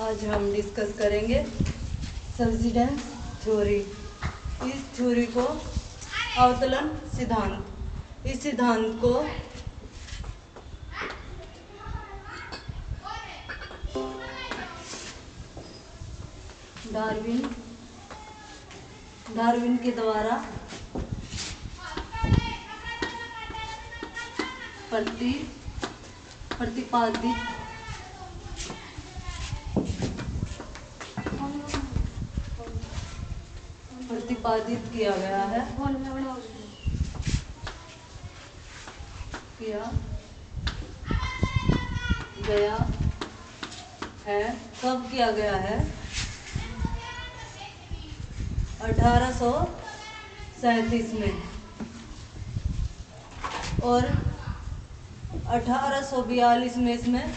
आज हम डिस्कस करेंगे सबसिडेंस थ्योरी। इस थ्योरी को अवतलन सिद्धांत, इस सिद्धांत को डार्विन के द्वारा प्रतिपादित किया गया है। कब किया गया है? 1837 में, और 1842 में इसमें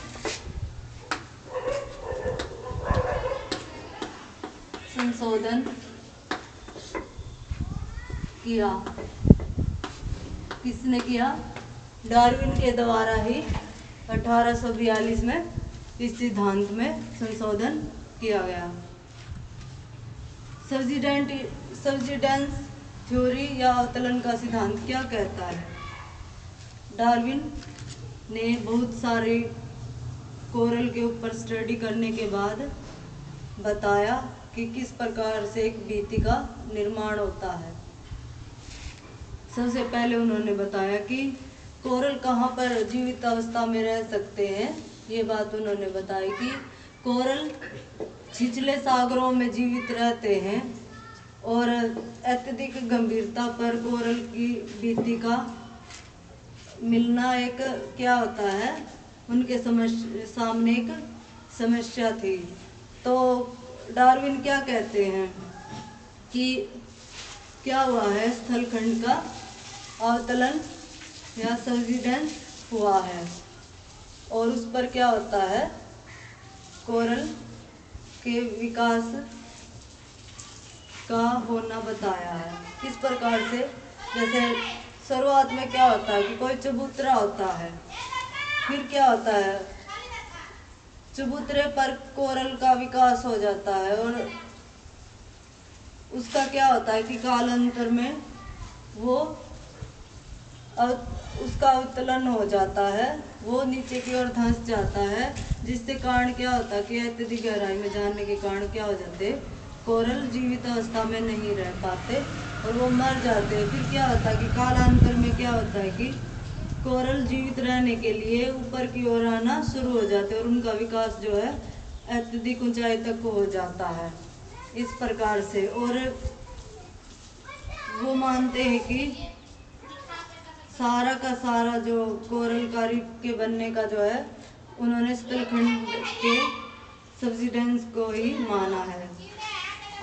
संशोधन किया। किसने किया? डार्विन के द्वारा ही 1842 में इस सिद्धांत में संशोधन किया गया। सबसिडेंस थ्योरी या अवतलन का सिद्धांत क्या कहता है? डार्विन ने बहुत सारे कोरल के ऊपर स्टडी करने के बाद बताया कि किस प्रकार से एक भित्ति का निर्माण होता है। सबसे पहले उन्होंने बताया कि कोरल कहाँ पर जीवित अवस्था में रह सकते हैं। ये बात उन्होंने बताई कि कोरल छिछले सागरों में जीवित रहते हैं और अत्यधिक गंभीरता पर कोरल की भित्ति का मिलना एक क्या होता है, उनके सामने एक समस्या थी। तो डार्विन क्या कहते हैं कि क्या हुआ है, स्थलखंड का अवतलन या सबसिडेंस हुआ है, और उस पर क्या होता है, कोरल के विकास का होना बताया है। किस प्रकार से? जैसे शुरुआत में क्या होता है कि कोई चबूतरा होता है, फिर क्या होता है, चबूतरे पर कोरल का विकास हो जाता है और उसका क्या होता है कि कालांतर में वो उसका उत्तोलन हो जाता है, वो नीचे की ओर धंस जाता है, जिससे कारण क्या होता है कि अत्यधिक गहराई में जाने के कारण क्या हो जाते, कोरल जीवित अवस्था में नहीं रह पाते और वो मर जाते हैं। फिर क्या होता है कि कालांतर में क्या होता है कि कोरल जीवित रहने के लिए ऊपर की ओर आना शुरू हो जाते हैं और उनका विकास जो है अत्यधिक ऊंचाई तक हो जाता है। इस प्रकार से, और वो मानते हैं कि सारा का सारा जो कोरल का रीफ के बनने का जो है, उन्होंने स्थलखंड के सबसिडेंस को ही माना है,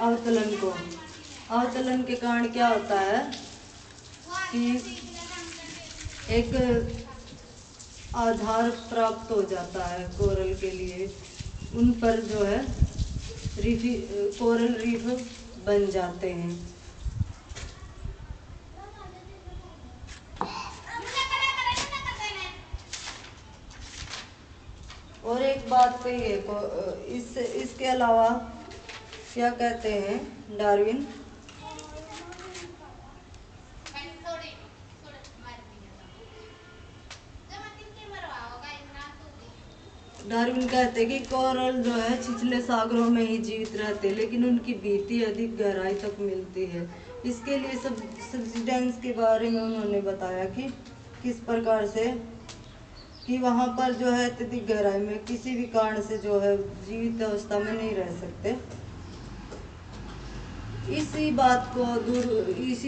अवतलन को। अवतलन के कारण क्या होता है कि एक आधार प्राप्त हो जाता है कोरल के लिए, उन पर जो है कोरल रीफ बन जाते हैं। और एक बात तो ये इसके अलावा क्या कहते हैं डार्विन, कहते हैं कि कोरल जो है छिछले सागरों में ही जीवित रहते हैं, लेकिन उनकी भित्ति अधिक गहराई तक मिलती है। इसके लिए सबसिडेंस के बारे में उन्होंने बताया कि किस प्रकार से कि वहाँ पर जो है अत्यधिक गहराई में किसी भी कारण से जो है जीवित अवस्था में नहीं रह सकते। इसी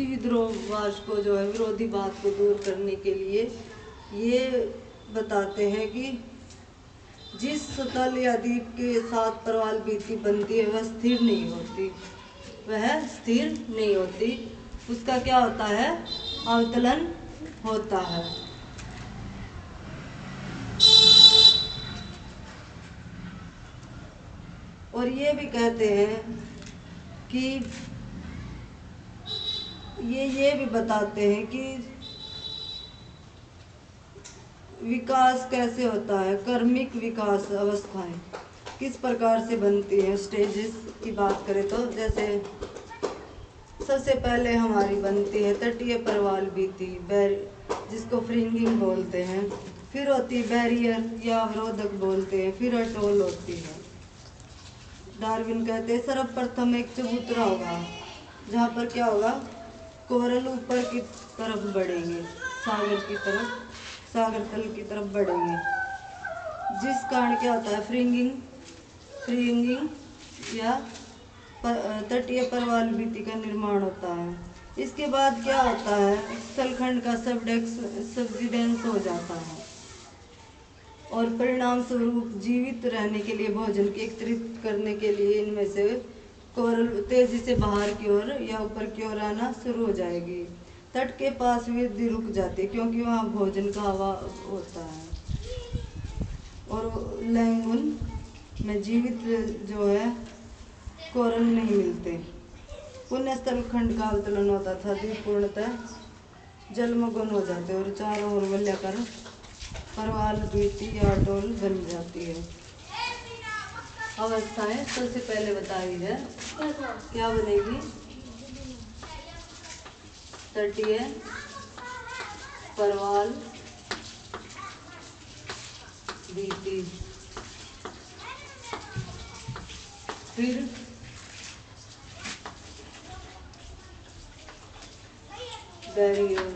विद्रोहवाद को जो है, विरोधी बात को दूर करने के लिए ये बताते हैं कि जिस स्थल या द्वीप के साथ प्रवाल भित्ति बनती है वह स्थिर नहीं होती, उसका क्या होता है, अवतलन होता है। और ये भी कहते हैं कि ये भी बताते हैं कि विकास कैसे होता है, कर्मिक विकास अवस्थाएं किस प्रकार से बनती है। स्टेजेस की बात करें तो जैसे सबसे पहले हमारी बनती है तटीय परवाल भित्ति, जिसको फ्रिंगिंग बोलते हैं। फिर होती है बैरियर या अवरोधक बोलते हैं। फिर अटोल होती है। डार्विन कहते हैं सर्वप्रथम एक चबूतरा होगा, जहाँ पर क्या होगा, कोरल ऊपर की तरफ बढ़ेंगे, सागर की तरफ, सागर तल की तरफ बढ़ेंगे, जिस कारण क्या होता है फ्रिंगिंग या तटीय परवाल भित्ति का निर्माण होता है। इसके बाद क्या होता है, स्थलखंड का सबसिडेंस हो जाता है और परिणाम स्वरूप जीवित रहने के लिए भोजन के एकत्रित करने के लिए इनमें से कोरल तेजी से बाहर की ओर या ऊपर की ओर आना शुरू हो जाएगी। तट के पास वृद्धि रुक जाती है क्योंकि वहाँ भोजन का अभाव होता है और लैंगून में जीवित जो है कोरल नहीं मिलते। पुण्य स्थलखंड का अवतरण होता था, द्वीप पूर्णतः जलमग्न हो जाते और चारों ओर वलयाकार परवाल भित्ति या अटोल बन जाती है। अवस्थाएं सबसे पहले बताई है, क्या बनेगी, तटीय परवाल भित्ति, फिर बैरियर,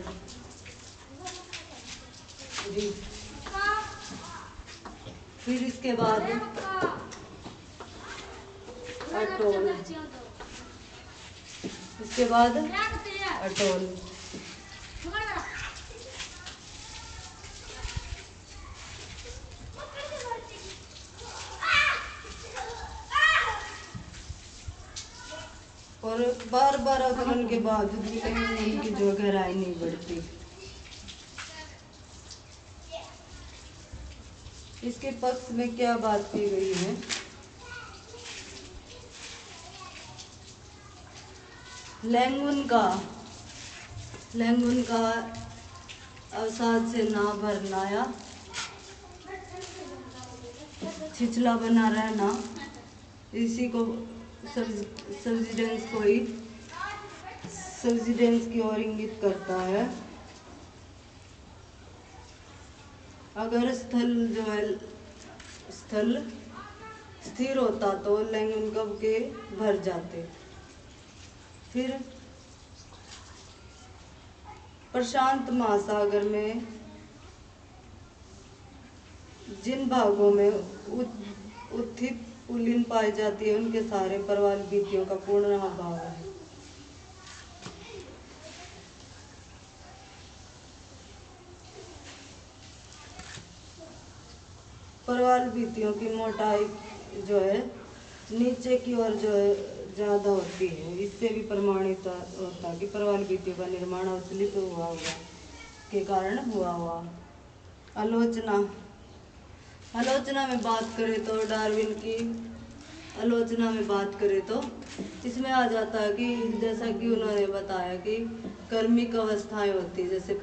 फिर इसके बाद अटोल, इसके बाद अटोल, और बार बार अवतरण के बावजूद भी कहीं की जो गहराई नहीं बढ़ती। इसके पक्ष में क्या बात की गई है, लैंगून का अवसाद से ना भरना या छिछला बना रहना, इसी को सबसिडेंस की ओर इंगित करता है। अगर स्थल स्थिर होता तो लैंगून कब के भर जाते। फिर प्रशांत महासागर में जिन भागों में उत्थित पुलिन पाई जाती है उनके सारे परवाल भित्तियों का पूर्ण अभाव है। परवाल भित्तियों की मोटाई जो है नीचे की ओर जो है ज्यादा होती है। इससे भी प्रमाणित होता है कि परवाल भित्तियों का निर्माण अवचलित हुआ के कारण हुआ। आलोचना में बात करें तो डार्विन की आलोचना में बात करें तो इसमें आ जाता है कि जैसा कि उन्होंने बताया कि कर्मिक अवस्थाएं होती है, जैसे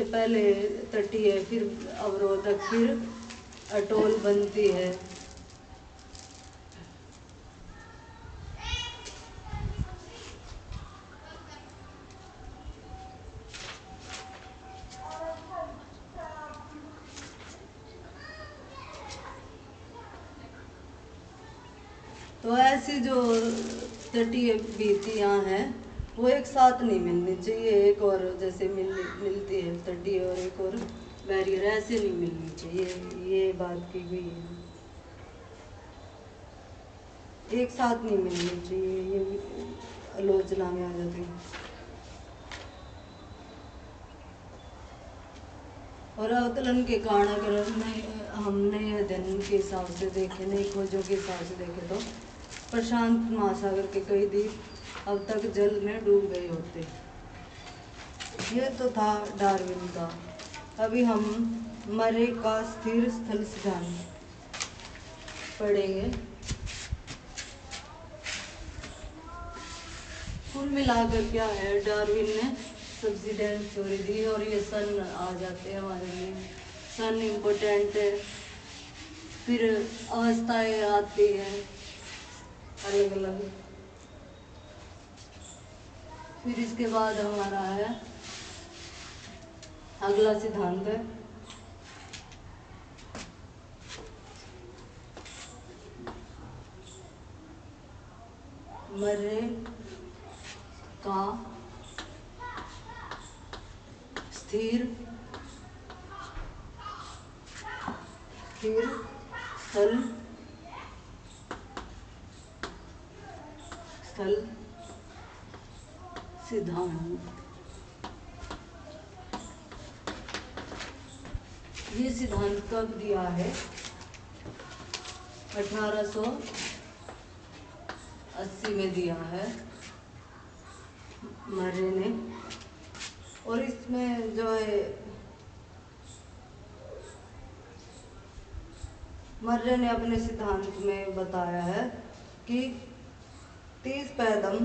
पहले तटीय, फिर अवरोधक, फिर अटोल बनती है। तो ऐसी जो तटीय भित्तियां हैं वो एक साथ नहीं मिलनी चाहिए, एक और जैसे मिलती है तटीय और एक और बैरियर, ऐसे नहीं मिलनी चाहिए। ये बात की गई है, एक साथ नहीं मिलनी चाहिए, ये आलोचना में आ जाती है। और अवतरण के कारण अगर हम नए अध्ययन के हिसाब से देखें, नई खोजों के हिसाब से देखें तो प्रशांत महासागर के कई द्वीप अब तक जल में डूब गए होते। ये तो था डार्विन का। अभी हम मरे का स्थिर स्थल सिद्धांत पढ़ेंगे। कुल मिलाकर क्या है, डार्विन ने सबसिडेंस थ्योरी दी और ये सन आ जाते हैं हमारे लिए। सन इम्पोर्टेंट है फिर अवस्थाएं आती हैं अलग अलग। फिर इसके बाद हमारा है अगला सिद्धांत है मर्रे का स्थिर स्थल सिद्धांत। ये सिद्धांत कब दिया है? 1880 में दिया है मर्रे ने। और इसमें जो है मर्रे ने अपने सिद्धांत में बताया है कि 30 पैदम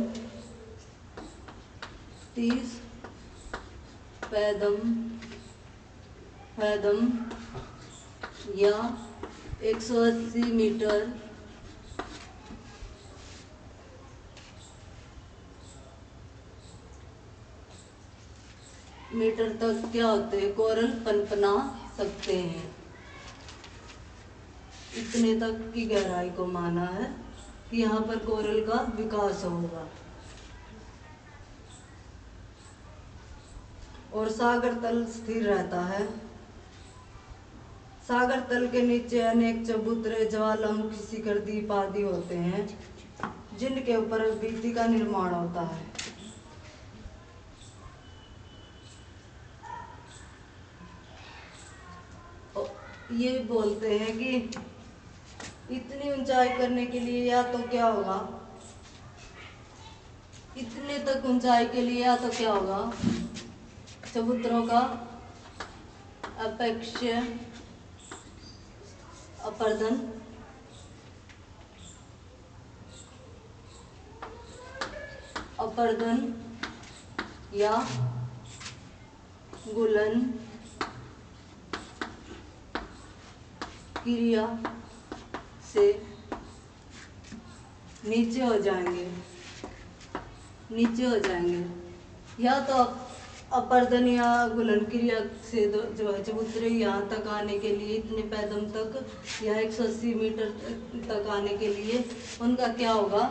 या 180 मीटर तक क्या होते हैं, कोरल पनपना सकते हैं। इतने तक की गहराई को माना है कि यहाँ पर कोरल का विकास होगा। और सागर तल स्थिर रहता है। सागर तल के नीचे अनेक चबूतरे, ज्वालामुखी, शिखर, द्वीप आदि होते हैं जिनके ऊपर भित्ति का निर्माण होता है। ये बोलते हैं कि इतनी ऊंचाई करने के लिए या तो क्या होगा, इतने तक ऊंचाई के लिए या तो क्या होगा, चबूतरों का अपेक्षीय अपर्दन या गुलन क्रिया से नीचे हो जाएंगे या तो अपर्दन या गुलन क्रिया से जो है चबूतरे यहाँ तक आने के लिए, इतने पैदम तक या 180 मीटर तक आने के लिए उनका क्या होगा,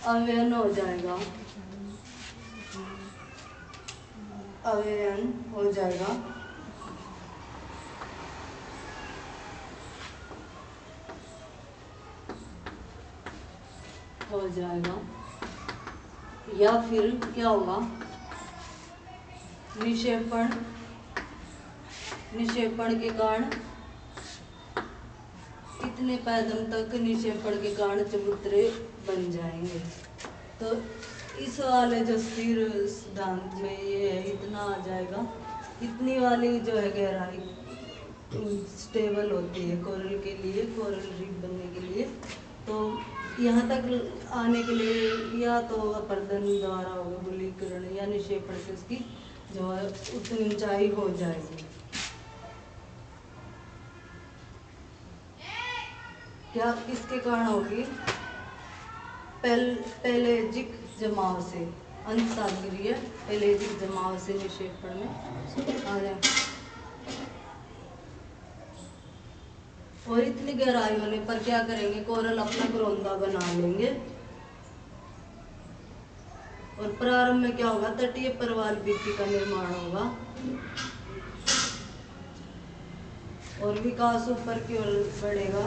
अवयन हो जाएगा। या फिर क्या होगा, निक्षेपण के कारण, इतने पैदम तक निक्षेपण के कारण चबूतरे बन जाएंगे। तो इस वाले जो स्थिर सिद्धांत में ये है, इतना आ जाएगा। इतनी वाली जो है गहराई स्टेबल होती है कोरल के लिए, कोरल रीफ बनने के लिए। तो यहाँ तक आने के लिए या तो अपर्दन द्वारा होगा, गुलीकरण या निक्षेपण से उसकी जो है उतनी ऊंचाई हो जाएगी। क्या किसके कारण होगी? पेलेजिक जमाव से, अंत सागरीय पेलेजिक जमाव से निक्षेपण में आ जाए। और इतनी गहराई होने पर क्या करेंगे, कोरल अपना घरोंदा बना लेंगे। और प्रारंभ में क्या होगा, तटीय प्रवाल भित्ति का निर्माण होगा और विकास ऊपर की ओर बढ़ेगा,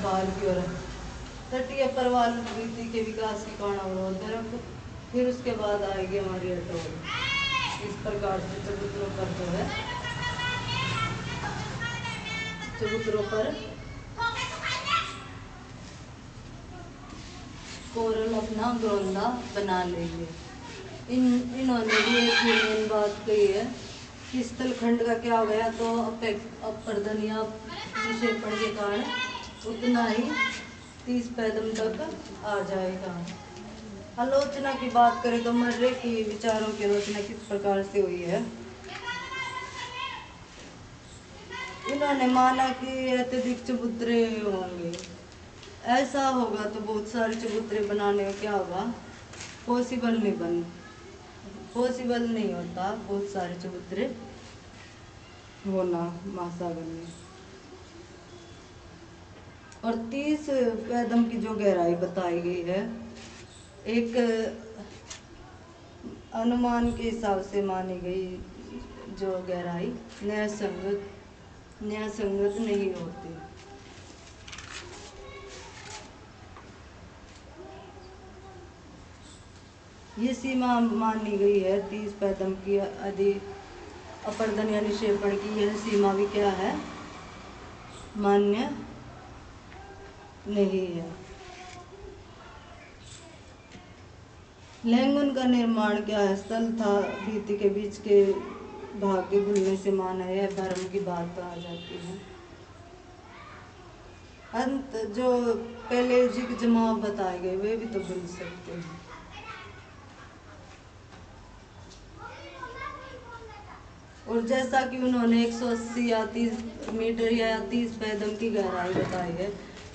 बाहर की ओर। तटीय प्रवाल भित्ति के विकास के कारण अवरोधक, फिर उसके बाद आएगी हमारी अटोल। इस प्रकार से चबूतरों पर जो है, चबूतरों पर कोरल अपना घरोंदा बना लेंगे। इन्होंने भी एक मेन बात कही है कि स्थल खंड का क्या हो गया, तो अपर्दन या निक्षेपण के कारण उतना ही 30 पैदम तक आ जाएगा। आलोचना की बात करें तो मर्रे की विचारों की आलोचना किस प्रकार से हुई है? इन्होंने माना कि अत्यधिक चबूतरे होंगे। ऐसा होगा तो बहुत सारे चबूतरे बनाने में क्या होगा, पॉसिबल नहीं होता बहुत सारे चबूतरे होना महासागर में। और 30 कदम की जो गहराई बताई गई है, एक अनुमान के हिसाब से मानी गई जो गहराई न्यायसंगत नहीं होती। ये सीमा मानी गई है 30 कदम की अपर्दन या निक्षेपण की। यह सीमा भी क्या है, मान्य नहीं है। लैंगून का निर्माण क्या है, स्थल तथा भित्ति के बीच के भाग के घुलने से माना है, भ्रम की बात आ जाती है। अंत जो पैलेजिक जमाव बताए गए वे भी तो भूल सकते हैं। और जैसा कि उन्होंने 180 या 30 मीटर या 30 कदम की गहराई बताई है,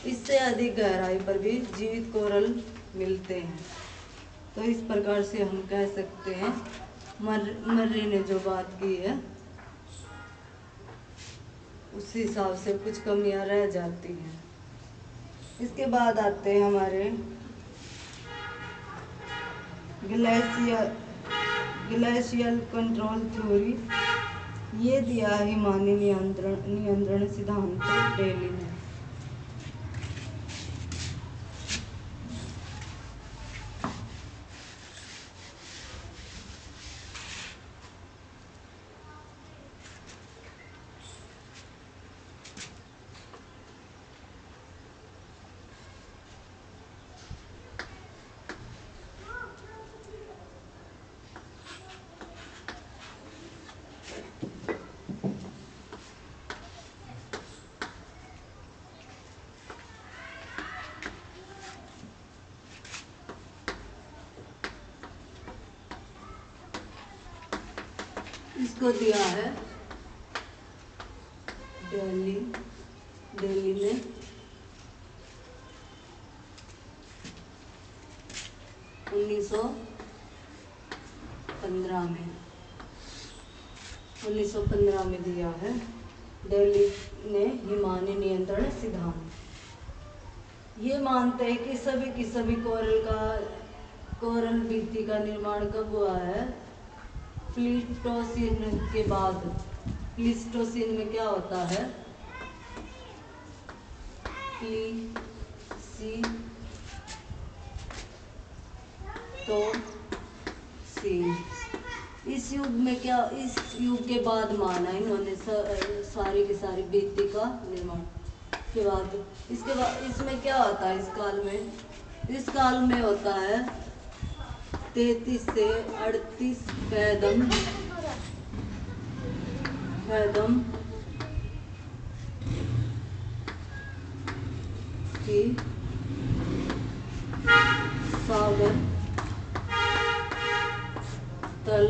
इससे अधिक गहराई पर भी जीवित कोरल मिलते हैं। तो इस प्रकार से हम कह सकते हैं मर्री ने जो बात की है उस हिसाब से कुछ कमियां रह जाती हैं। इसके बाद आते हैं हमारे ग्लेशियल कंट्रोल थ्योरी। ये दिया हिमानी नियंत्रण सिद्धांत डेली ने। इसको दिया है डेली ने 1915 में दिया है डेली ने हिमानी नियंत्रण सिद्धांत। ये मानते हैं कि सभी कोरल भित्ति का निर्माण कब हुआ है, प्लीस्टोसीन के बाद। प्लीस्टोसीन में क्या होता है, प्लीस्टोसीन। इस युग के बाद माना इन्होंने सारी की सारी भित्ति का निर्माण के बाद। इसके बाद इसमें क्या होता है, इस काल में होता है 33 से 38 कदम की सागर तल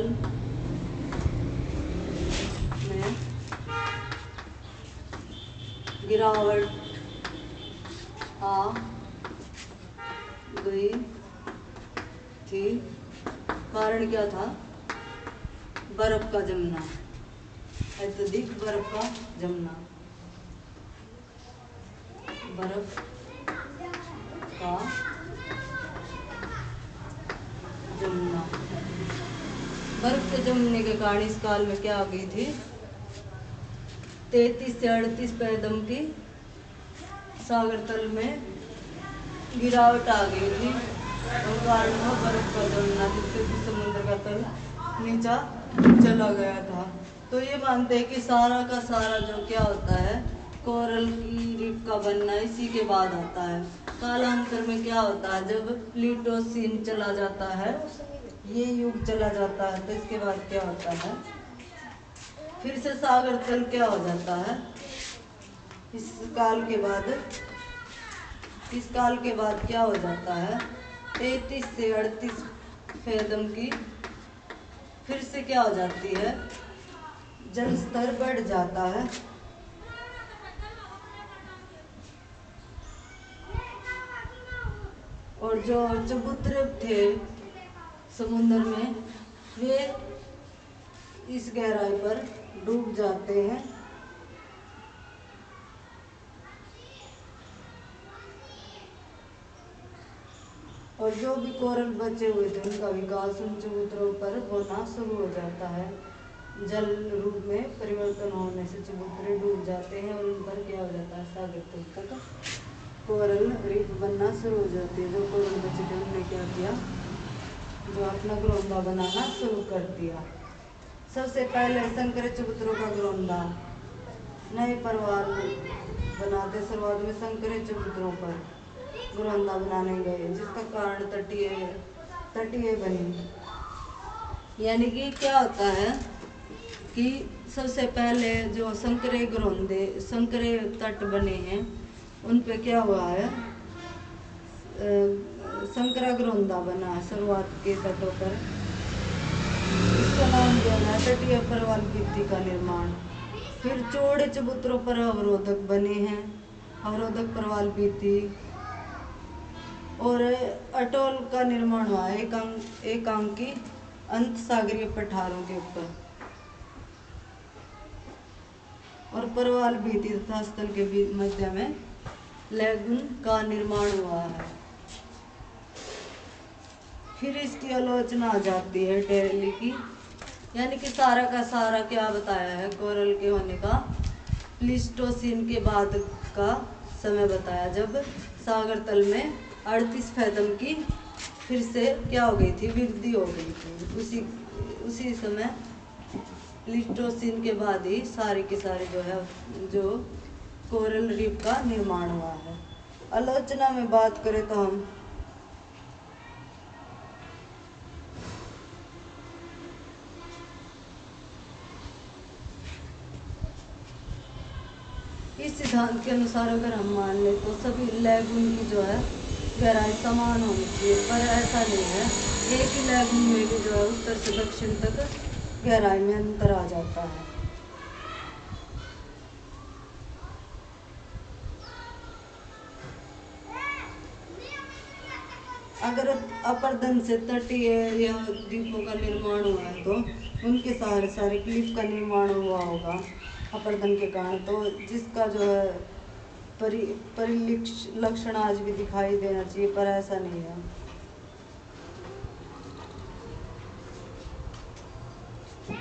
में गिरावट आ गई थी। कारण क्या था, बर्फ का जमना, अत्यधिक बर्फ का जमना। बर्फ के जमने के कारण इस काल में क्या आ गई थी, 33 से 38 कदम की सागर तल में गिरावट आ गई थी। और कारण था बर्फ का जमना, जिससे कि समुद्र का तल नीचा चला गया था। तो ये मानते हैं कि सारा का सारा जो क्या होता है, कोरल की रीफ का बनना इसी के बाद आता है। कालांतर में क्या होता है, जब प्लीस्टोसीन चला जाता है, ये युग चला जाता है, तो इसके बाद क्या होता है, फिर से सागर तल क्या हो जाता है, इस काल के बाद क्या हो जाता है, 33 से 38 कदम की फिर से क्या हो जाती है, जल स्तर बढ़ जाता है। और जो चबूतरे थे समुद्र में वे इस गहराई पर डूब जाते हैं। और जो भी कोरल बचे हुए थे उनका विकास उन चबूतरों पर होना शुरू हो जाता है। जल रूप में परिवर्तन होने से चबूतरे डूब जाते हैं और उन पर क्या हो जाता है, सागर तल तक कोरल रीफ बनना शुरू हो जाती है। जो कोरल बचे थे उन्होंने क्या किया, जो अपना घरोंदा बनाना शुरू कर दिया। सबसे पहले संकरे चबूतरों का घरोंदा नए परिवार बनाते शुरुआत में संकरे चबूतरों पर घरोंदा बनाने गए, जिसका कारण तटीय बनी। यानी कि क्या होता है कि सबसे पहले जो संकरे तट बने हैं उन पे क्या हुआ है, संकरा घरोंदा बना है शुरुआत के तटों पर। इसका नाम दिया है तटीय प्रवाल भित्ति का निर्माण। फिर चौड़े चबूतरों पर अवरोधक बने हैं, अवरोधक प्रवाल भित्ति। और अटोल का निर्माण हुआ है एकांकी अंत सागरीय पठारों के ऊपर। और प्रवाल भित्ति तथा स्थल के मध्य में लैगून का निर्माण हुआ है। फिर इसकी आलोचना आ जाती है टेरली की, यानी कि सारा का सारा क्या बताया है, कोरल के होने का प्लीस्टोसीन के बाद का समय बताया, जब सागर तल में 38 फैथम की फिर से क्या हो गई थी, वृद्धि हो गई थी। उसी समय प्लीस्टोसीन के बाद ही सारे के सारे जो कोरल रीफ का निर्माण हुआ है। आलोचना में बात करें तो हम इस सिद्धांत के अनुसार अगर हम मान ले तो सभी लैगून की जो है गहराई समान होनी चाहिए, पर ऐसा नहीं है। एक ही लैगून में भी जो है उत्तर से दक्षिण तक गहराई में अंतर आ जाता है। अगर अपरदन से तटीय या द्वीपों का निर्माण हुआ है तो उनके सारे क्लिफ का निर्माण हुआ होगा अपरदन के कारण, तो जिसका जो है परिलक्षण आज भी दिखाई देना चाहिए, पर ऐसा नहीं है।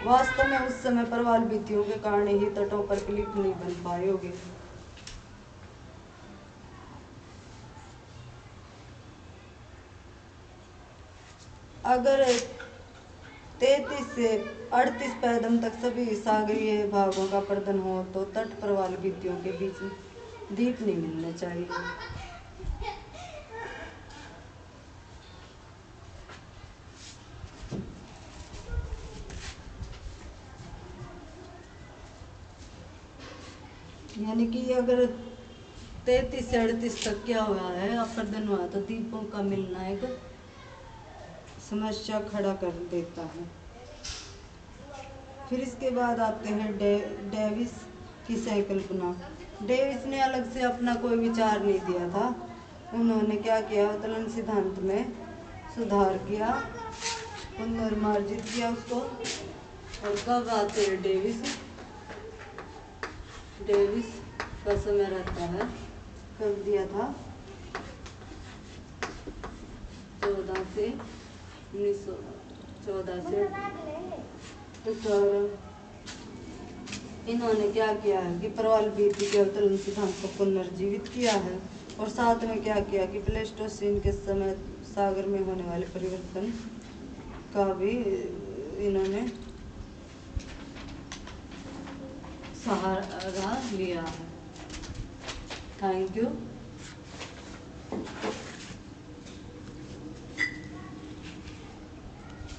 वास्तव में उस समय प्रवाल भित्तियों के कारण ही तटों पर क्लिफ नहीं बन पाए होंगे। अगर 33 से 38 पैदम तक सभी सागरीय भागों का अपरदन हो तो तट प्रवाल भित्तियों के बीच द्वीप नहीं मिलने चाहिए। यानी कि अगर 33 से 38 तक क्या हुआ है, अपरदन हुआ तो द्वीपों का मिलना एक समस्या खड़ा कर देता है। फिर इसके बाद आते हैं डेविस की संकल्पना। डेविस ने अलग से अपना कोई विचार नहीं दिया था। उन्होंने क्या किया, उत्तोलन सिद्धांत में सुधार किया, पुनर्मार्जित किया उसको। और कब आते हैं डेविस का समय रहता है, कब दिया था, 14 से 1914 से 18। इन्होंने क्या किया है कि प्रवाल भित्ति के उत्तोलन सिद्धांत को पुनर्जीवित किया है। और साथ में क्या किया कि प्लेस्टोसीन के समय सागर में होने वाले परिवर्तन का भी इन्होंने सहारा लिया है। Thank you.